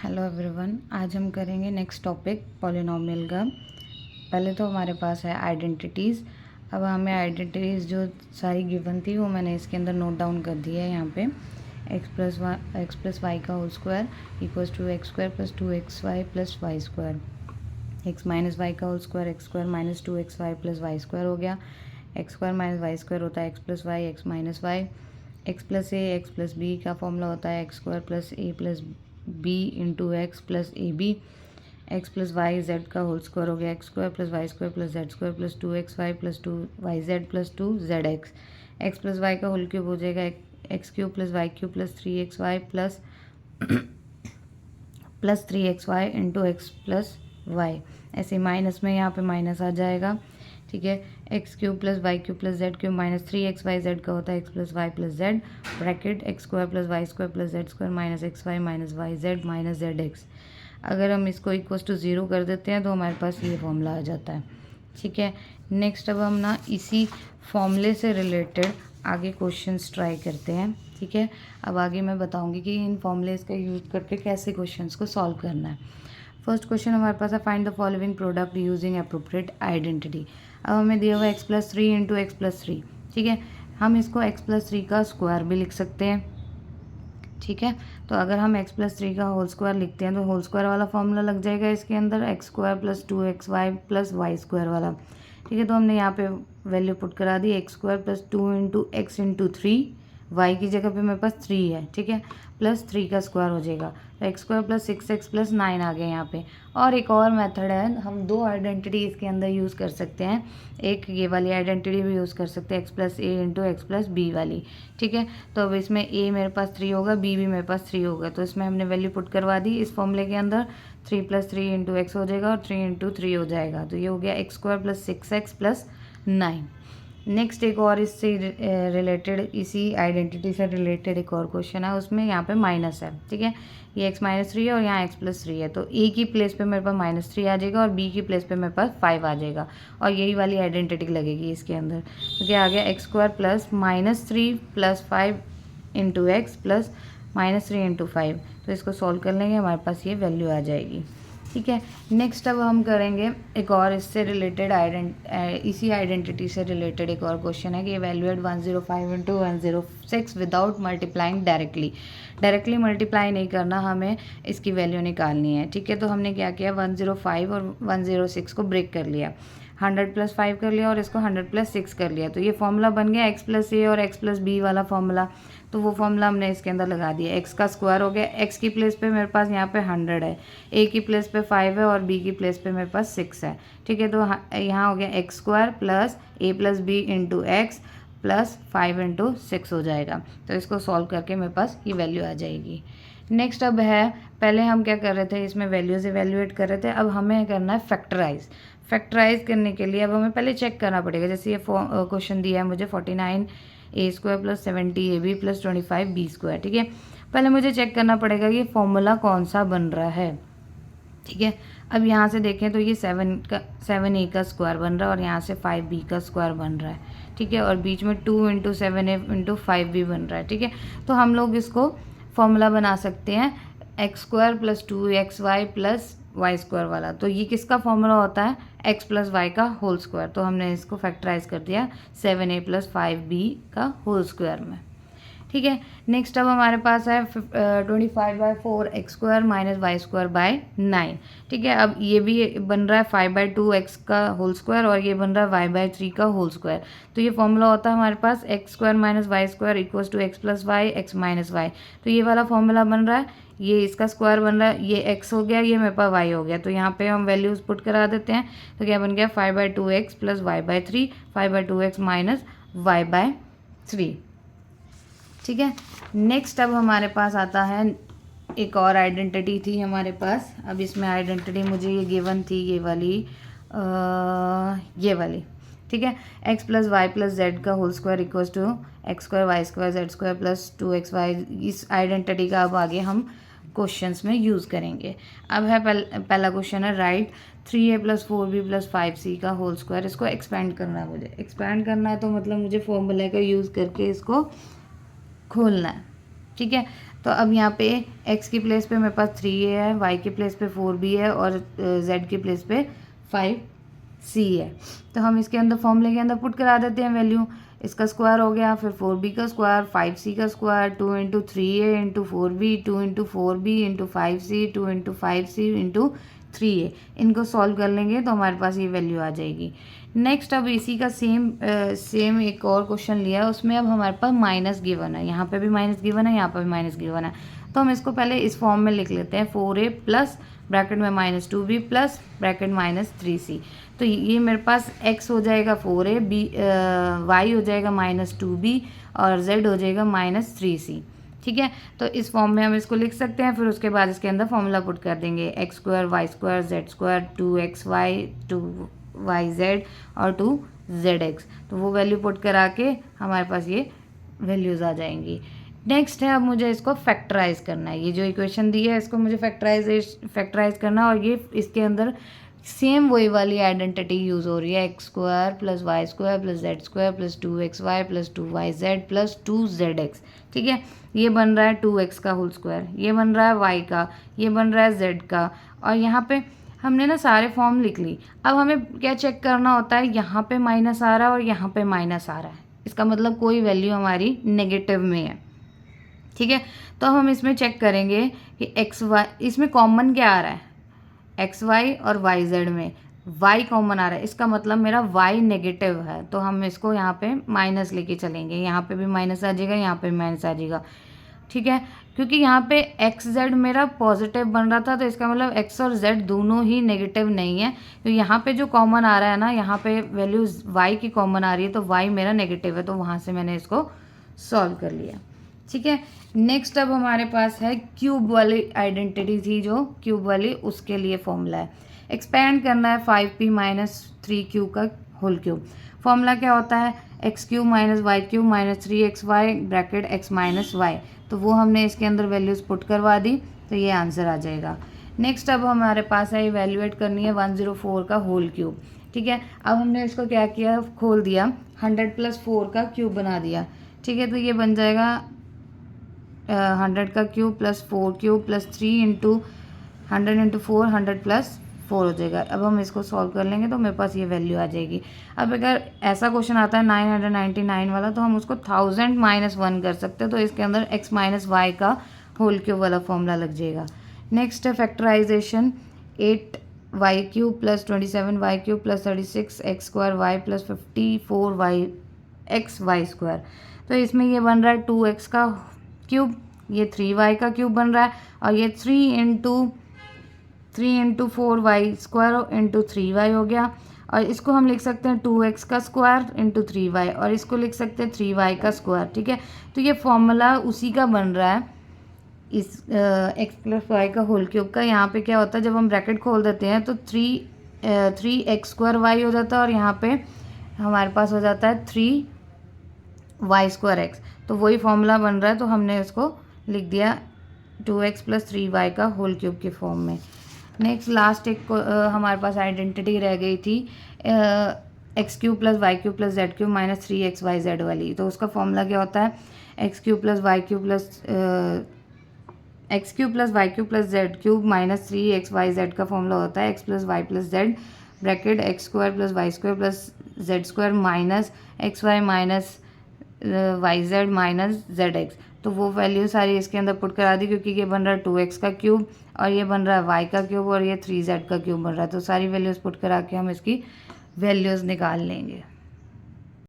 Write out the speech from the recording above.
Hello everyone, आज हम करेंगे नेक्स्ट टॉपिक पॉलिनोमियल का। पहले तो हमारे पास है आइडेंटिटीज़। अब हमें आइडेंटिटीज़ जो सारी गिवन थी वो मैंने इसके अंदर नोट डाउन कर दी है यहाँ पे। एक्स प्लस वाई का whole square equals to x square plus 2xy plus y square. X minus y का whole square x square minus 2xy plus y square हो गया। X square minus y square होता है x plus y x minus y. X plus b का formula होता है x square plus a plus b into x plus a b. X plus y z का whole square हो गया x square plus y square plus z square plus 2xy plus 2yz plus 2zx। X plus y का whole cube हो जाएगा x cube plus y cube plus 3xy plus 3xy into x plus y. ऐसे minus में यहाँ पे minus आ जाएगा, ठीक है। X cube plus y cube plus z cube minus 3xyz का होता है x plus y plus z bracket x square plus y square plus z square minus x y minus y z minus z x. अगर हम इसको equal to 0 कर देते हैं तो हमारे पास ये फॉर्मूला आ जाता है, ठीक है। नेक्स्ट अब हम ना इसी फॉर्मूले से रिलेटेड आगे क्वेश्चंस ट्राई करते हैं, ठीक है। अब आगे मैं बताऊंगी कि इन फॉर्मूलेस का यूज़ करके कैसे क्वेश्चंस को सॉल्व करना है। फर्स्ट क्वेश्चन हमारे पास है find the following product using appropriate identity. अब हमें दिया हुआ x plus three into x plus three, ठीक है। हम इसको एक्स प्लस थ्री का स्क्वायर भी लिख सकते हैं, ठीक है। तो अगर हम एक्स प्लस थ्री का होल स्क्वायर लिखते हैं तो होल स्क्वायर वाला फॉर्मूला लग जाएगा इसके अंदर x square plus 2xy plus y square वाला, ठीक है। तो हमने यहाँ पे वैल्यू पुट करा दी x square plus 2 into x into three, y की जगह पे मेरे पास 3 है, ठीक है। प्लस 3 का स्क्वायर हो जाएगा तो x square plus 6x plus 9 आ गया यहाँ पे। और एक और मेथड है, हम दो आइडेंटिटी इसके अंदर यूज़ कर सकते हैं। एक ये वाली आइडेंटिटी भी यूज़ कर सकते हैं एक्स प्लस ए इंटू एक्स प्लस बी वाली, ठीक है। तो अब इसमें ए मेरे पास 3 होगा, बी भी मेरे पास 3 होगा, तो इसमें हमने वैल्यू पुट करवा दी इस फॉर्मूले के अंदर। 3 प्लस 3 इंटू एक्स हो जाएगा और 3 इंटू 3 हो जाएगा, तो ये हो गया x square plus 6x plus 9। Next एक और इससे रिलेटेड, इसी आइडेंटिटी से रिलेटेड एक और क्वेश्चन है, उसमें यहाँ पे माइनस है, ठीक है। ये x माइनस थ्री है और यहाँ x प्लस थ्री है, तो a की प्लेस पे मेरे पास माइनस थ्री आ जाएगा और b की प्लेस पे मेरे पास 5 आ जाएगा और यही वाली आइडेंटिटी लगेगी इसके अंदर। तो क्या आ गया x square plus minus three plus 5 into x plus minus three into 5। तो इसको सॉल्व कर लेंगे, हमारे पास ये वैल्यू आ जाएगी, ठीक है। नेक्स्ट अब हम करेंगे एक और इससे रिलेटेड इसी आइडेंटिटी से रिलेटेड एक और क्वेश्चन है कि evaluate 105 into 106 without multiplying directly. Directly multiply नहीं करना, हमें इसकी वैल्यू निकालनी है, ठीक है। तो हमने क्या किया 105 और 106 को ब्रेक कर लिया, 100 प्लस 5 कर लिया और इसको 100 प्लस 6 कर लिया, तो ये फॉर्मूला बन गया एक्स प्लस ए और एक्स प्लस बी वाला फॉर्मूला। तो वो फॉर्मूला हमने इसके अंदर लगा दिया, एक्स का स्क्वायर हो गया, एक्स की प्लेस पे मेरे पास यहाँ पे 100 है, ए की प्लेस पे 5 है और बी की प्लेस पे मेरे पास 6 है, ठीक है। तो यहाँ हो गया x square plus a plus b into x plus 5 into 6 हो जाएगा। तो इसको सॉल्व करके मेरे पास ये वैल्यू आ जाएगी। नेक्स्ट अब है, पहले हम क्या कर रहे थे, इसमें वैल्यूज इवेल्युएट कर रहे थे, अब हमें करना है फैक्टराइज। फैक्टराइज करने के लिए अब हमें पहले चेक करना पड़ेगा, जैसे ये क्वेश्चन दिया है मुझे 49 a square plus 70 a b plus 25 b square, ठीक है। पहले मुझे चेक करना पड़ेगा कि फॉर्मूला कौन सा बन रहा है, ठीक है। अब यहाँ से देखें तो ये 7 ए का स्क्वायर बन रहा है और यहाँ से 5 बी का स्क्वायर बन रहा है, ठीक है। और बीच में 2 इंटू 7 ए इंटू 5 बी बन रहा है, ठीक है। तो हम लोग इसको फॉर्मूला बना सकते हैं x square plus 2xy plus y square वाला। तो ये किसका फॉर्मूला होता है, एक्स प्लस वाई का होल स्क्वायर। तो हमने इसको फैक्टराइज कर दिया 7a प्लस 5b का होल स्क्वायर में, ठीक है। नेक्स्ट अब हमारे पास है 25/4 x square minus y square by 9, ठीक है। अब ये भी बन रहा है 5/2 एक्स का होल स्क्वायर और ये बन रहा है y/3 का होल स्क्वायर। तो ये फॉर्मूला होता है हमारे पास x square minus y square equals to x plus y x minus y. तो ये वाला फॉर्मूला बन रहा है, ये इसका स्क्वायर बन रहा है, ये x हो गया, ये मेरे पास y हो गया। तो यहाँ पे हम वैल्यूज पुट करा देते हैं, तो क्या बन गया 5/2 x plus y/3 5/2 x minus y/3, ठीक है। नेक्स्ट अब हमारे पास आता है एक और आइडेंटिटी थी हमारे पास। अब इसमें आइडेंटिटी मुझे ये गिवन थी, ये वाली, ठीक है। X plus y plus z का whole square equals to x square y square z square plus 2xy। इस आइडेंटिटी का अब आगे हम क्वेश्चंस में यूज़ करेंगे। अब है पहला क्वेश्चन है right 3a plus 4b plus 5c का होल स्क्वायर। इसको एक्सपेंड करना है, मुझे एक्सपेंड करना है, तो मतलब मुझे फॉर्मूला का यूज़ करके इसको खोलना है, ठीक है। तो अब यहाँ पे x की प्लेस पे मेरे पास 3a है, y की प्लेस पे 4b है और z की प्लेस पे 5c है। तो हम इसके अंदर फॉर्मूले के अंदर पुट करा देते हैं वैल्यू। इसका स्क्वायर हो गया, फिर 4b का स्क्वायर, 5c का square, 2 into 3a into 4b, 2 into 4b into 5c, 2 into 5c into 3a। इनको सॉल्व कर लेंगे तो हमारे पास ये वैल्यू आ जाएगी। नेक्स्ट अब इसी का सेम एक और क्वेश्चन लिया है, उसमें अब हमारे पास माइनस गिवन है, यहाँ पे भी माइनस गिवन है, यहाँ पे भी माइनस गिवन है। तो हम इसको पहले इस फॉर्म में लिख लेते हैं, 4a प्लस ब्रैकेट में -2b प्लस ब्रैकेट -3c। तो ये मेरे पास x हो जाएगा 4a, y हो जाएगा -2b और z हो जाएगा -3c। ठीक है, तो इस फॉर्म में हम इसको लिख सकते हैं। फिर उसके बाद इसके अंदर फॉर्मूला पुट कर देंगे, x square y square z square 2xy 2yz और 2zx। तो वो वैल्यू पुट करा के हमारे पास ये वैल्यूज़ आ जाएंगी। नेक्स्ट है, अब मुझे इसको फैक्टराइज करना है। ये जो इक्वेशन दी है इसको मुझे फैक्टराइज करना है, और ये इसके अंदर सेम वही वाली आइडेंटिटी यूज़ हो रही है, x square plus y square plus z square plus 2xy plus 2yz plus 2zx। ठीक है, ये बन रहा है 2x का होल स्क्वायर, ये बन रहा है y का, ये बन रहा है z का, और यहाँ पे हमने ना सारे फॉर्म लिख ली। अब हमें क्या चेक करना होता है, यहाँ पे माइनस आ रहा है और यहाँ पे माइनस आ रहा है, इसका मतलब कोई वैल्यू हमारी नेगेटिव में है। ठीक है, तो हम इसमें चेक करेंगे कि एक्स वाई, इसमें कॉमन क्या आ रहा है, एक्स वाई और वाई जेड में y कॉमन आ रहा है, इसका मतलब मेरा y नेगेटिव है। तो हम इसको यहाँ पे माइनस लेके चलेंगे, यहाँ पे भी माइनस आ जाएगा, यहाँ पे भी माइनस आ जाएगा। ठीक है, क्योंकि यहाँ पे एक्स जेड मेरा पॉजिटिव बन रहा था, तो इसका मतलब एक्स और जेड दोनों ही नेगेटिव नहीं है। तो यहाँ पे जो कॉमन आ रहा है ना, यहाँ पे वैल्यू y की कॉमन आ रही है, तो y मेरा नेगेटिव है, तो वहाँ से मैंने इसको सॉल्व कर लिया। ठीक है, नेक्स्ट अब हमारे पास है क्यूब वाली आइडेंटिटी थी, जो क्यूब वाली, उसके लिए फॉर्मूला है, एक्सपेंड करना है 5p माइनस 3q का होल क्यूब। फॉर्मूला क्या होता है, x cube minus y cube minus 3xy bracket x minus y. तो वो हमने इसके अंदर वैल्यूज़ पुट करवा दी, तो ये आंसर आ जाएगा। नेक्स्ट अब हमारे पास है इवेल्युएट करनी है 104 का होल क्यूब। ठीक है, अब हमने इसको क्या किया, खोल दिया, 100 प्लस 4 का क्यूब बना दिया। ठीक है, तो ये बन जाएगा 100 का cube plus 4 cube plus 3 into 100 into 4 100 plus 4 हो जाएगा। अब हम इसको सॉल्व कर लेंगे तो मेरे पास ये वैल्यू आ जाएगी। अब अगर ऐसा क्वेश्चन आता है 999 वाला, तो हम उसको 1000 माइनस 1 कर सकते हैं, तो इसके अंदर x माइनस वाई का होल क्यूब वाला फॉर्मूला लग जाएगा। नेक्स्ट है factorisation, 8y cube plus 27y cube plus 36x square y plus 54y x y square. तो इसमें ये बन रहा है 2x का क्यूब, ये 3y का क्यूब बन रहा है, और ये 3 into 4y square into 3y हो गया। और इसको हम लिख सकते हैं 2x का स्क्वायर इंटू 3y, और इसको लिख सकते हैं 3y का स्क्वायर। ठीक है, तो ये फॉर्मूला उसी का बन रहा है, इस x प्लस वाई का होल क्यूब का। यहाँ पे क्या होता है, जब हम ब्रैकेट खोल देते हैं तो 3x स्क्वायर वाई हो जाता है, और यहाँ पे हमारे पास हो जाता है 3y स्क्वायर एक्स। तो वही फॉर्मूला बन रहा है, तो हमने इसको लिख दिया 2x प्लस 3y का होल क्यूब के फॉर्म में। नेक्स्ट लास्ट एक हमारे पास आइडेंटिटी रह गई थी, x cube plus y cube plus z cube minus 3xyz वाली। तो उसका फॉर्मूला क्या होता है, x cube plus y cube plus z cube minus 3xyz का फॉर्मूला होता है x plus y plus z bracket x square plus y square plus z square minus x y minus y z minus z x. तो वो value सारी इसके अंदर put करा दी, क्योंकि ये बन रहा है 2x का क्यूब और ये बन रहा है y का क्यूब और ये 3z का क्यूब बन रहा है। तो सारी वैल्यूज़ पुट करा के हम इसकी वैल्यूज़ निकाल लेंगे।